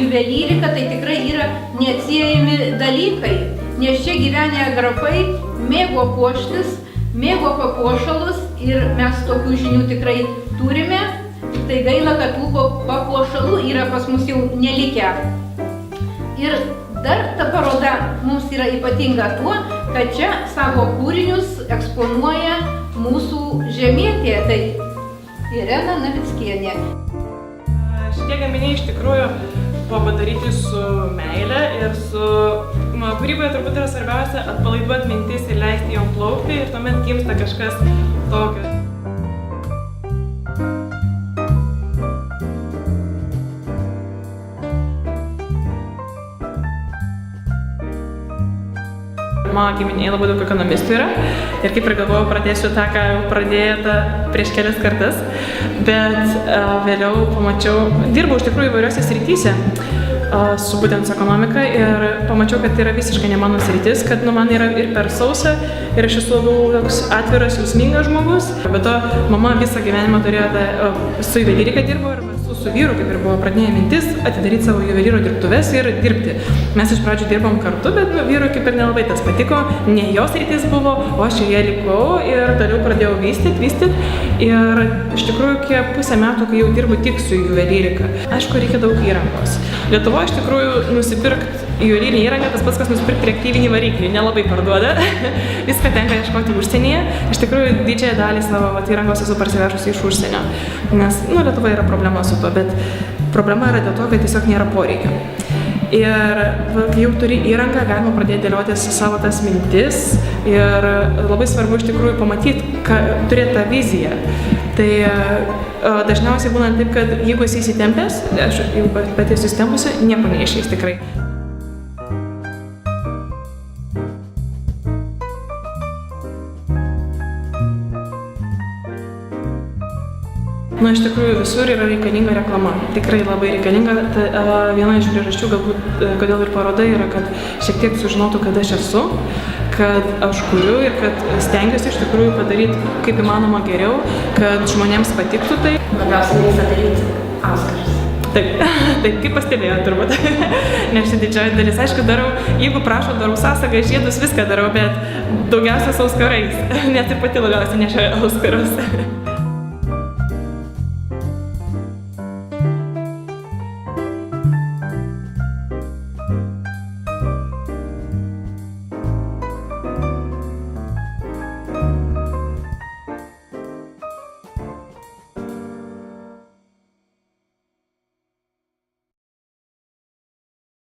juvelyrika tai tikrai yra neatsiejami dalykai, nes čia gyvenę grafai mėgo puoštis, mėgo papuošalus ir mes tokių žinių tikrai turime, tai gaila, kad tų papuošalų yra pas mus jau nelikę. Ir dar ta paroda mums yra ypatinga tuo, kad čia savo kūrinius eksponuoja mūsų žemietė, tai Irena Navickienė. Šitie gaminiai iš tikrųjų buvo padaryti su meile ir su kūryboje turbūt yra svarbiausia atpalaiduoti mintis ir leisti jom plaukti ir tuomet gimsta kažkas tokio. Mano giminėje labai daug ekonomistų yra ir kaip ir galvojau, pradėsiu tą, ką jau pradėta prieš kelias kartas, bet vėliau pamačiau, dirbau iš tikrųjų įvairiose srityse su būtent ekonomika ir pamačiau, kad tai yra visiškai ne mano sritis, kad man yra ir per sausa ir aš esu labiau toks atviras, jausmingas žmogus. Be to, mama visą gyvenimą turėjo su juvelyrika dirbo ir su vyru, kaip ir buvo pradinė mintis, atidaryti savo juvelyro dirbtuves ir dirbti. Mes iš pradžių dirbom kartu, bet vyrui kaip ir nelabai tas patiko, ne jos rytis buvo, o aš joje likau ir toliau pradėjau vystyt. Ir iš tikrųjų, kiek pusę metų, kai jau dirbu tik su juvelyrika, aišku, reikia daug įrangos. Lietuvoje iš tikrųjų nusipirkti juvelyrinį įrangą, tas pats, kas nusipirkti reaktyvinį variklį, nelabai parduoda. Viską tenka ieškoti užsienyje. Iš tikrųjų, didžiąją dalį savo įrangos esu parsivežusi iš užsienio. Nes, Lietuvoje yra problema su to, bet problema yra dėl to, kad tiesiog nėra poreikio. Ir kai jau turi įrangą, galima pradėti dėliotis savo tas mintis ir labai svarbu iš tikrųjų pamatyti, turėti tą viziją. Tai dažniausiai būna taip, kad jeigu esi įsitempęs, aš jeigu pati esu įsitempusi, nieko neišeis tikrai. Iš tikrųjų visur yra reikalinga reklama, tikrai labai reikalinga. Viena iš priežasčių galbūt, kodėl ir paroda yra, kad šiek tiek sužinotų, kad aš esu, kad aš kuriu ir kad stengiuosi iš tikrųjų padaryti kaip įmanoma geriau, kad žmonėms patiktų tai. Labiausiai mėgsta daryti Auskaras. Taip, kaip pastebėjau turbūt. Nes čia didžioji dalis, aišku, darau, jeigu prašo, darau sąsagą, žiedus, viską darau, bet daugiausia su auskarais, nes ir pati labiausiai nešioju auskarus.